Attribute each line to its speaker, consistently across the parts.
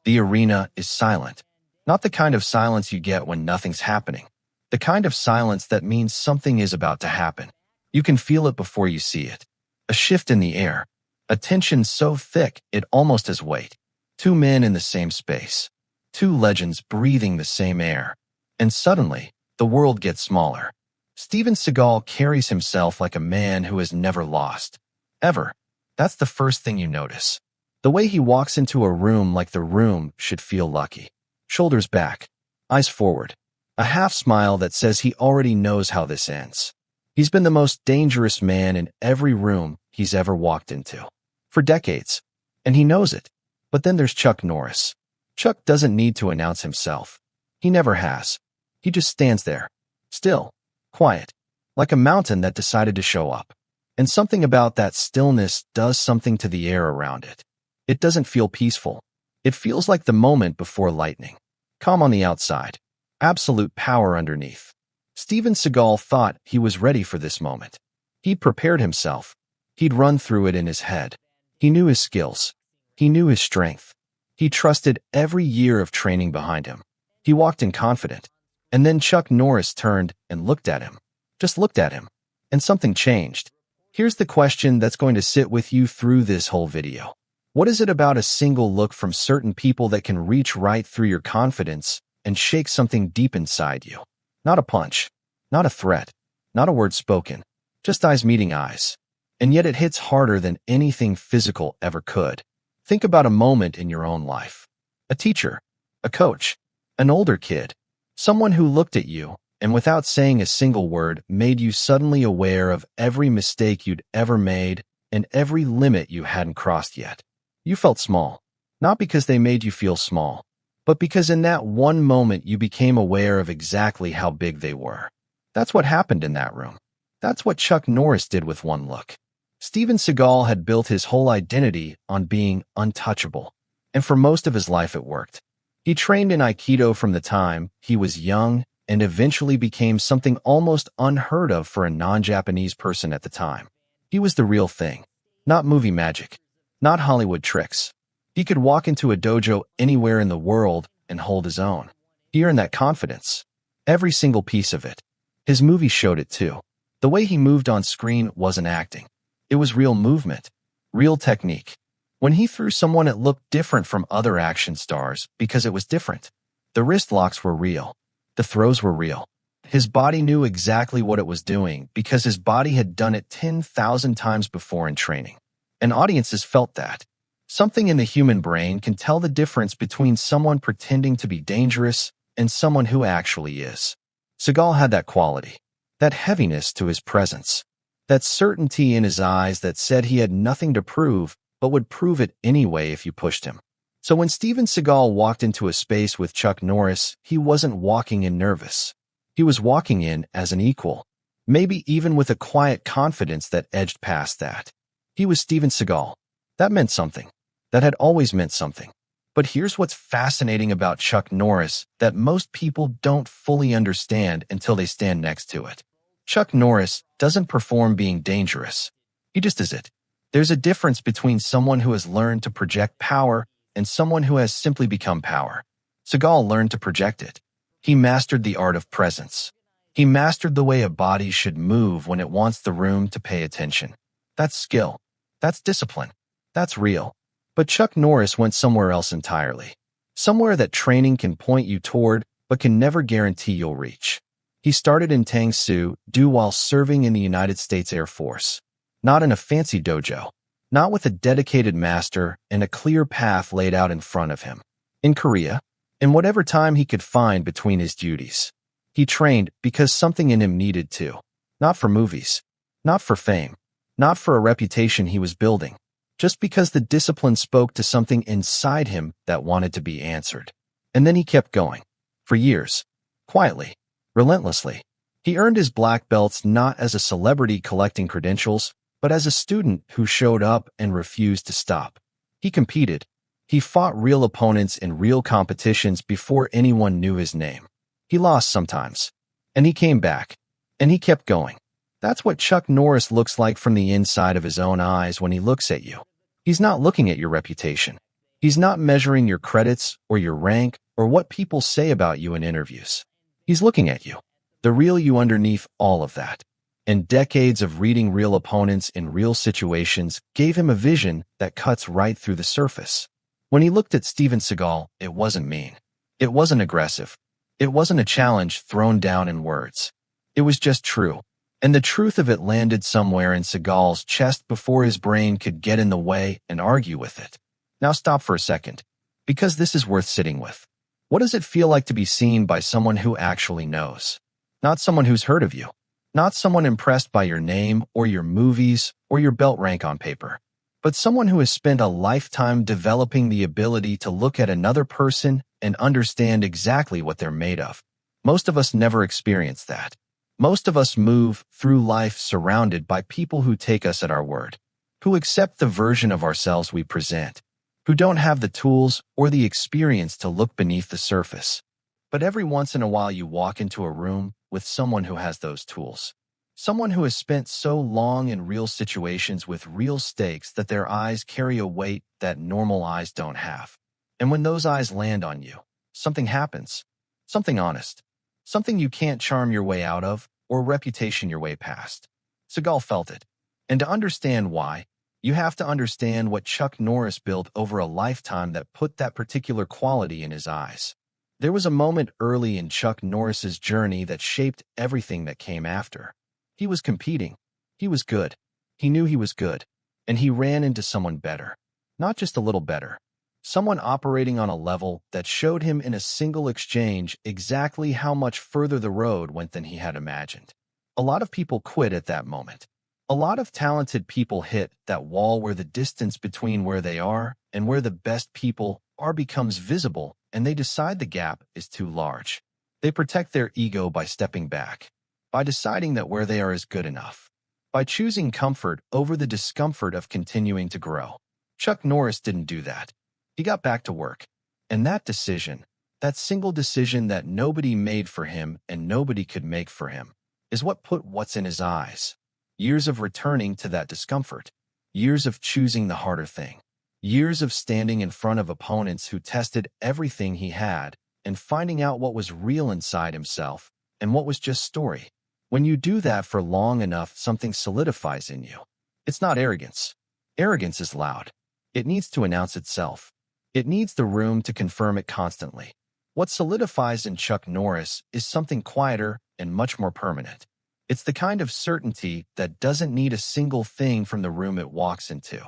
Speaker 1: The arena is silent. Not the kind of silence you get when nothing's happening. The kind of silence that means something is about to happen. You can feel it before you see it. A shift in the air. A tension so thick it almost has weight. Two men in the same space. Two legends breathing the same air. And suddenly, the world gets smaller. Steven Seagal carries himself like a man who has never lost. Ever. That's the first thing you notice. The way he walks into a room like the room should feel lucky. Shoulders back. Eyes forward. A half smile that says he already knows how this ends. He's been the most dangerous man in every room he's ever walked into. For decades. And he knows it. But then there's Chuck Norris. Chuck doesn't need to announce himself. He never has. He just stands there. Still. Quiet. Like a mountain that decided to show up. And something about that stillness does something to the air around it. It doesn't feel peaceful. It feels like the moment before lightning. Calm on the outside. Absolute power underneath. Steven Seagal thought he was ready for this moment. He'd prepared himself. He'd run through it in his head. He knew his skills. He knew his strength. He trusted every year of training behind him. He walked in confident. And then Chuck Norris turned and looked at him. Just looked at him. And something changed. Here's the question that's going to sit with you through this whole video. What is it about a single look from certain people that can reach right through your confidence and shake something deep inside you? Not a punch. Not a threat. Not a word spoken. Just eyes meeting eyes. And yet it hits harder than anything physical ever could. Think about a moment in your own life. A teacher. A coach. An older kid. Someone who looked at you and without saying a single word made you suddenly aware of every mistake you'd ever made and every limit you hadn't crossed yet. You felt small, not because they made you feel small, but because in that one moment you became aware of exactly how big they were. That's what happened in that room. That's what Chuck Norris did with one look. Steven Seagal had built his whole identity on being untouchable, and for most of his life it worked. He trained in Aikido from the time he was young and eventually became something almost unheard of for a non-Japanese person at the time. He was the real thing, not movie magic, not Hollywood tricks. He could walk into a dojo anywhere in the world and hold his own. He earned that confidence. Every single piece of it. His movie showed it too. The way he moved on screen wasn't acting. It was real movement, real technique. When he threw someone, it looked different from other action stars because it was different. The wrist locks were real. The throws were real. His body knew exactly what it was doing because his body had done it 10,000 times before in training. And audiences felt that. Something in the human brain can tell the difference between someone pretending to be dangerous and someone who actually is. Seagal had that quality, that heaviness to his presence, that certainty in his eyes that said he had nothing to prove but would prove it anyway if you pushed him. So when Steven Seagal walked into a space with Chuck Norris, he wasn't walking in nervous. He was walking in as an equal, maybe even with a quiet confidence that edged past that. He was Steven Seagal. That meant something. That had always meant something. But here's what's fascinating about Chuck Norris that most people don't fully understand until they stand next to it. Chuck Norris doesn't perform being dangerous. He just is it. There's a difference between someone who has learned to project power and someone who has simply become power. Seagal learned to project it. He mastered the art of presence. He mastered the way a body should move when it wants the room to pay attention. That's skill. That's discipline. That's real. But Chuck Norris went somewhere else entirely. Somewhere that training can point you toward, but can never guarantee you'll reach. He started in Tang while serving in the United States Air Force. Not in a fancy dojo. Not with a dedicated master and a clear path laid out in front of him. In Korea, in whatever time he could find between his duties. He trained because something in him needed to. Not for movies. Not for fame. Not for a reputation he was building. Just because the discipline spoke to something inside him that wanted to be answered. And then he kept going. For years. Quietly. Relentlessly. He earned his black belts not as a celebrity collecting credentials, but as a student who showed up and refused to stop. He competed. He fought real opponents in real competitions before anyone knew his name. He lost sometimes. And he came back. And he kept going. That's what Chuck Norris looks like from the inside of his own eyes when he looks at you. He's not looking at your reputation. He's not measuring your credits or your rank or what people say about you in interviews. He's looking at you, the real you underneath all of that. And decades of reading real opponents in real situations gave him a vision that cuts right through the surface. When he looked at Steven Seagal, it wasn't mean. It wasn't aggressive. It wasn't a challenge thrown down in words. It was just true. And the truth of it landed somewhere in Seagal's chest before his brain could get in the way and argue with it. Now stop for a second, because this is worth sitting with. What does it feel like to be seen by someone who actually knows? Not someone who's heard of you. Not someone impressed by your name or your movies or your belt rank on paper, but someone who has spent a lifetime developing the ability to look at another person and understand exactly what they're made of. Most of us never experience that. Most of us move through life surrounded by people who take us at our word, who accept the version of ourselves we present, who don't have the tools or the experience to look beneath the surface. But every once in a while you walk into a room with someone who has those tools. Someone who has spent so long in real situations with real stakes that their eyes carry a weight that normal eyes don't have. And when those eyes land on you, something happens. Something honest. Something you can't charm your way out of or reputation your way past. Seagal felt it. And to understand why, you have to understand what Chuck Norris built over a lifetime that put that particular quality in his eyes. There was a moment early in Chuck Norris's journey that shaped everything that came after. He was competing. He was good. He knew he was good. And he ran into someone better. Not just a little better. Someone operating on a level that showed him in a single exchange exactly how much further the road went than he had imagined. A lot of people quit at that moment. A lot of talented people hit that wall where the distance between where they are and where the best people are becomes visible, and they decide the gap is too large. They protect their ego by stepping back, by deciding that where they are is good enough, by choosing comfort over the discomfort of continuing to grow. Chuck Norris didn't do that. He got back to work. And that decision, that single decision that nobody made for him and nobody could make for him, is what put what's in his eyes. Years of returning to that discomfort. Years of choosing the harder thing. Years of standing in front of opponents who tested everything he had and finding out what was real inside himself and what was just story. When you do that for long enough, something solidifies in you. It's not arrogance. Arrogance is loud. It needs to announce itself. It needs the room to confirm it constantly. What solidifies in Chuck Norris is something quieter and much more permanent. It's the kind of certainty that doesn't need a single thing from the room it walks into.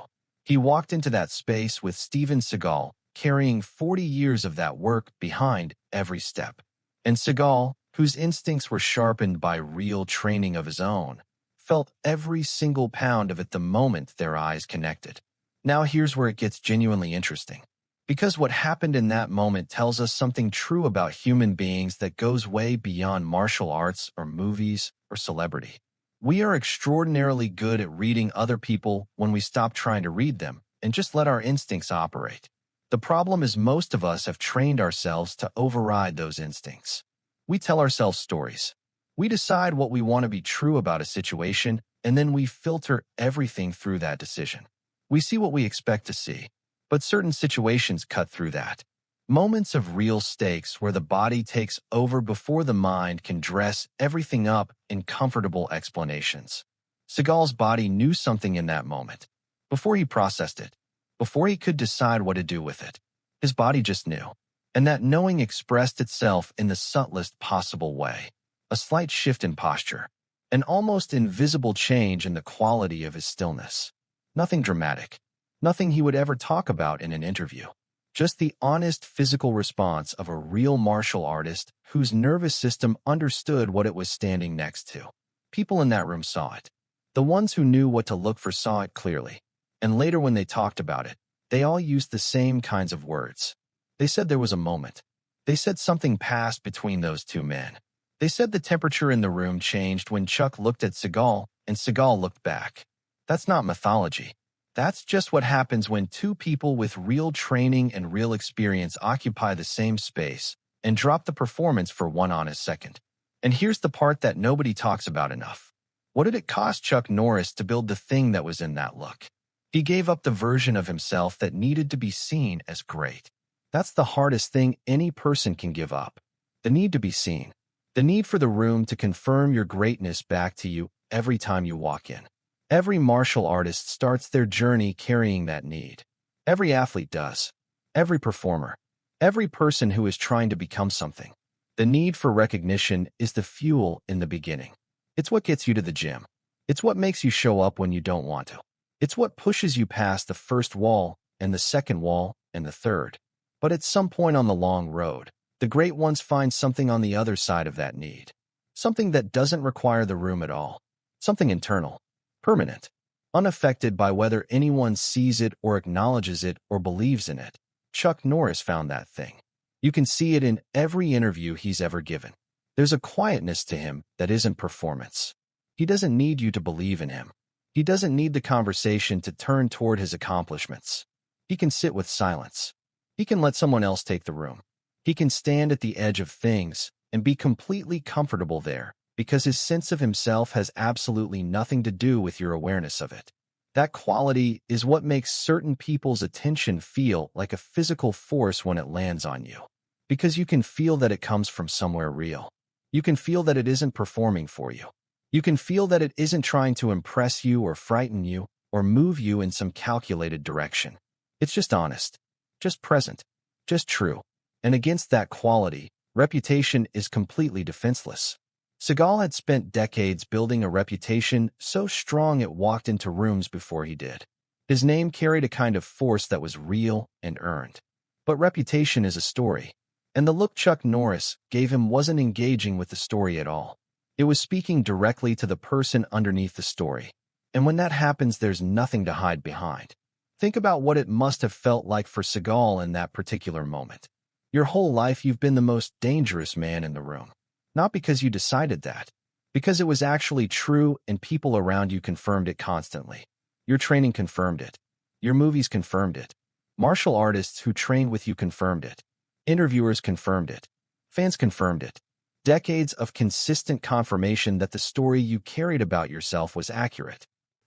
Speaker 1: He walked into that space with Steven Seagal, carrying 40 years of that work behind every step. And Seagal, whose instincts were sharpened by real training of his own, felt every single pound of it the moment their eyes connected. Now here's where it gets genuinely interesting. Because what happened in that moment tells us something true about human beings that goes way beyond martial arts or movies or celebrity. We are extraordinarily good at reading other people when we stop trying to read them and just let our instincts operate. The problem is most of us have trained ourselves to override those instincts. We tell ourselves stories. We decide what we want to be true about a situation, and then we filter everything through that decision. We see what we expect to see. But certain situations cut through that. Moments of real stakes where the body takes over before the mind can dress everything up in comfortable explanations. Seagal's body knew something in that moment. Before he processed it, before he could decide what to do with it, his body just knew. And that knowing expressed itself in the subtlest possible way. A slight shift in posture. An almost invisible change in the quality of his stillness. Nothing dramatic. Nothing he would ever talk about in an interview. Just the honest physical response of a real martial artist whose nervous system understood what it was standing next to. People in that room saw it. The ones who knew what to look for saw it clearly. And later when they talked about it, they all used the same kinds of words. They said there was a moment. They said something passed between those two men. They said the temperature in the room changed when Chuck looked at Seagal and Seagal looked back. That's not mythology. That's just what happens when two people with real training and real experience occupy the same space and drop the performance for one honest second. And here's the part that nobody talks about enough. What did it cost Chuck Norris to build the thing that was in that look? He gave up the version of himself that needed to be seen as great. That's the hardest thing any person can give up. The need to be seen. The need for the room to confirm your greatness back to you every time you walk in. Every martial artist starts their journey carrying that need. Every athlete does. Every performer. Every person who is trying to become something. The need for recognition is the fuel in the beginning. It's what gets you to the gym. It's what makes you show up when you don't want to. It's what pushes you past the first wall and the second wall and the third. But at some point on the long road, the great ones find something on the other side of that need. Something that doesn't require the room at all. Something internal, permanent, unaffected by whether anyone sees it or acknowledges it or believes in it. Chuck Norris found that thing. You can see it in every interview he's ever given. There's a quietness to him that isn't performance. He doesn't need you to believe in him. He doesn't need the conversation to turn toward his accomplishments. He can sit with silence. He can let someone else take the room. He can stand at the edge of things and be completely comfortable there because his sense of himself has absolutely nothing to do with your awareness of it. That quality is what makes certain people's attention feel like a physical force when it lands on you. Because you can feel that it comes from somewhere real. You can feel that it isn't performing for you. You can feel that it isn't trying to impress you or frighten you or move you in some calculated direction. It's just honest, just present, just true. And against that quality, reputation is completely defenseless. Seagal had spent decades building a reputation so strong it walked into rooms before he did. His name carried a kind of force that was real and earned. But reputation is a story. And the look Chuck Norris gave him wasn't engaging with the story at all. It was speaking directly to the person underneath the story. And when that happens, there's nothing to hide behind. Think about what it must have felt like for Seagal in that particular moment. Your whole life you've been the most dangerous man in the room. Not because you decided that, because it was actually true and people around you confirmed it constantly. Your training confirmed it. Your movies confirmed it. Martial artists who trained with you confirmed it. Interviewers confirmed it. Fans confirmed it. Decades of consistent confirmation that the story you carried about yourself was accurate.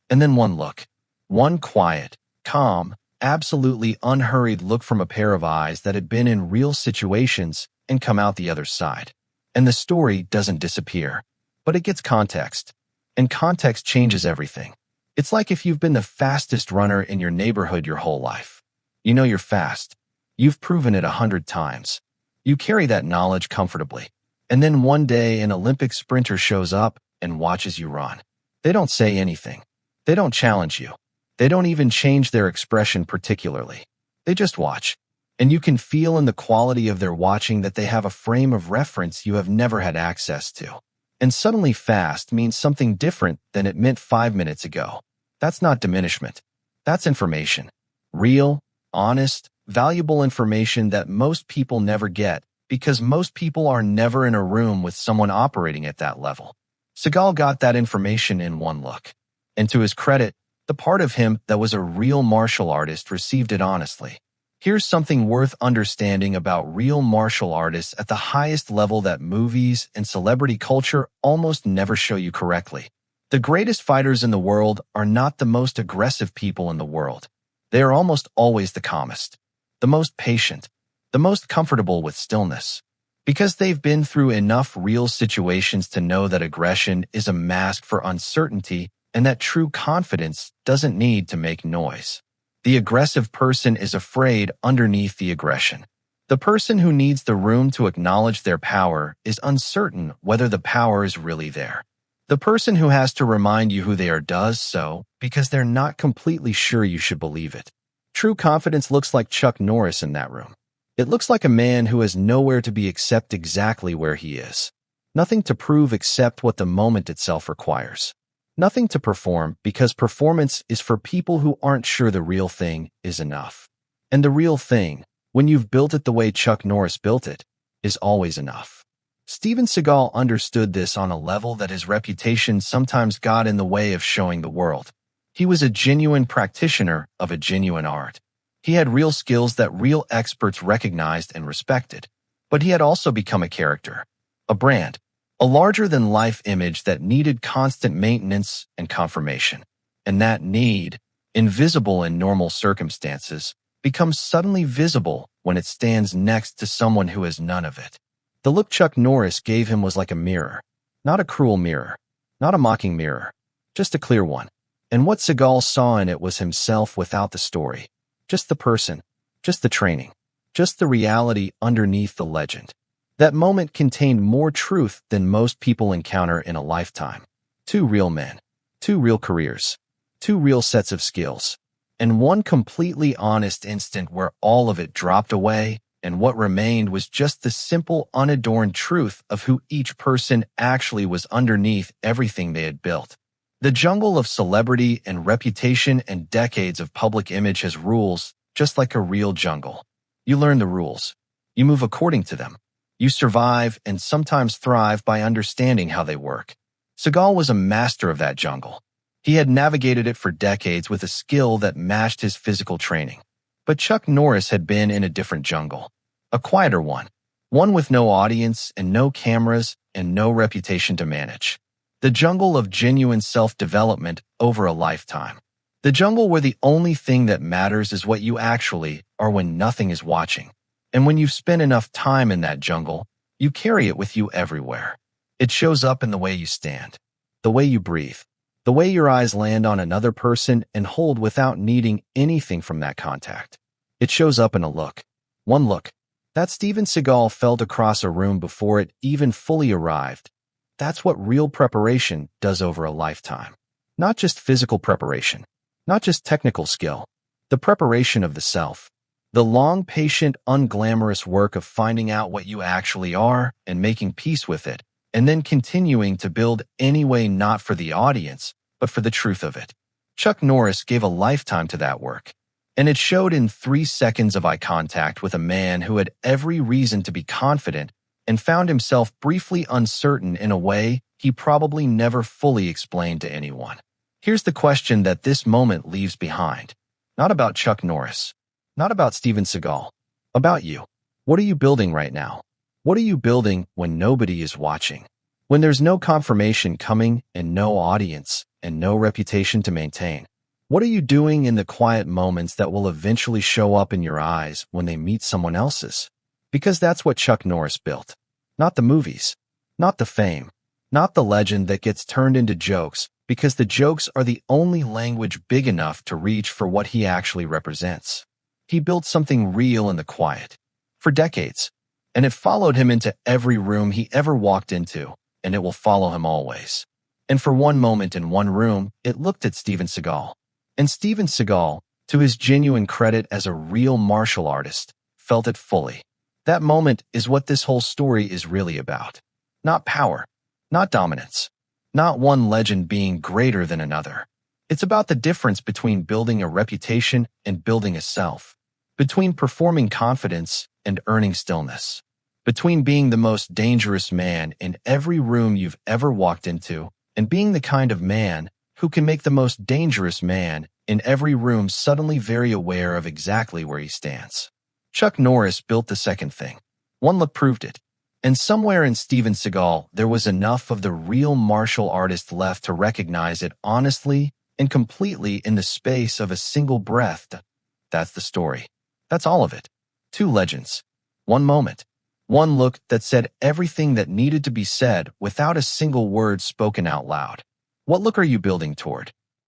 Speaker 1: And then one look. One quiet, calm, absolutely unhurried look from a pair of eyes that had been in real situations and come out the other side. And the story doesn't disappear, but it gets context. And context changes everything. It's like if you've been the fastest runner in your neighborhood your whole life. You know you're fast. You've proven it 100 times. You carry that knowledge comfortably. And then one day an Olympic sprinter shows up and watches you run. They don't say anything. They don't challenge you. They don't even change their expression particularly. They just watch. And you can feel in the quality of their watching that they have a frame of reference you have never had access to. And suddenly fast means something different than it meant 5 minutes ago. That's not diminishment. That's information. Real, honest, valuable information that most people never get because most people are never in a room with someone operating at that level. Seagal got that information in one look. And to his credit, the part of him that was a real martial artist received it honestly. Here's something worth understanding about real martial artists at the highest level that movies and celebrity culture almost never show you correctly. The greatest fighters in the world are not the most aggressive people in the world. They are almost always the calmest, the most patient, the most comfortable with stillness. Because they've been through enough real situations to know that aggression is a mask for uncertainty and that true confidence doesn't need to make noise. The aggressive person is afraid underneath the aggression. The person who needs the room to acknowledge their power is uncertain whether the power is really there. The person who has to remind you who they are does so because they're not completely sure you should believe it. True confidence looks like Chuck Norris in that room. It looks like a man who has nowhere to be except exactly where he is. Nothing to prove except what the moment itself requires. Nothing to perform because performance is for people who aren't sure the real thing is enough. And the real thing, when you've built it the way Chuck Norris built it, is always enough. Steven Seagal understood this on a level that his reputation sometimes got in the way of showing the world. He was a genuine practitioner of a genuine art. He had real skills that real experts recognized and respected. But he had also become a character, a brand, a larger-than-life image that needed constant maintenance and confirmation. And that need invisible in normal circumstances, becomes suddenly visible when it stands next to someone who has none of it. The look Chuck Norris gave him was like a mirror, not a cruel mirror, not a mocking mirror, just a clear one. And what Seagal saw in it was himself without the story, just the person, just the training, just the reality underneath the legend. That moment contained more truth than most people encounter in a lifetime. Two real men, two real careers, two real sets of skills, and one completely honest instant where all of it dropped away, and what remained was just the simple, unadorned truth of who each person actually was underneath everything they had built. The jungle of celebrity and reputation and decades of public image has rules, just like a real jungle. You learn the rules. You move according to them. You survive and sometimes thrive by understanding how they work. Seagal was a master of that jungle. He had navigated it for decades with a skill that matched his physical training. But Chuck Norris had been in a different jungle, a quieter one with no audience and no cameras and no reputation to manage. The jungle of genuine self-development over a lifetime. The jungle where the only thing that matters is what you actually are when nothing is watching. And when you've spent enough time in that jungle, you carry it with you everywhere. It shows up in the way you stand, the way you breathe, the way your eyes land on another person and hold without needing anything from that contact. It shows up in a look. One look. That Steven Seagal felt across a room before it even fully arrived. That's what real preparation does over a lifetime. Not just physical preparation, not just technical skill, the preparation of the self. The long, patient, unglamorous work of finding out what you actually are and making peace with it, and then continuing to build anyway, not for the audience, but for the truth of it. Chuck Norris gave a lifetime to that work, and it showed in 3 seconds of eye contact with a man who had every reason to be confident and found himself briefly uncertain in a way he probably never fully explained to anyone. Here's the question that this moment leaves behind. Not about Chuck Norris, not about Steven Seagal, about you. What are you building right now? What are you building when nobody is watching? When there's no confirmation coming and no audience and no reputation to maintain? What are you doing in the quiet moments that will eventually show up in your eyes when they meet someone else's? Because that's what Chuck Norris built. Not the movies, not the fame, not the legend that gets turned into jokes, because the jokes are the only language big enough to reach for what he actually represents. He built something real in the quiet, for decades, and it followed him into every room he ever walked into, and it will follow him always. And for one moment in one room, it looked at Steven Seagal. And Steven Seagal, to his genuine credit as a real martial artist, felt it fully. That moment is what this whole story is really about. Not power, not dominance, not one legend being greater than another. It's about the difference between building a reputation and building a self, between performing confidence and earning stillness, between being the most dangerous man in every room you've ever walked into and being the kind of man who can make the most dangerous man in every room suddenly very aware of exactly where he stands. Chuck Norris built the second thing. One look proved it. And somewhere in Steven Seagal, there was enough of the real martial artist left to recognize it honestly and completely in the space of a single breath. That's the story. That's all of it. 2 legends. 1 moment. 1 look that said everything that needed to be said without a single word spoken out loud. What look are you building toward?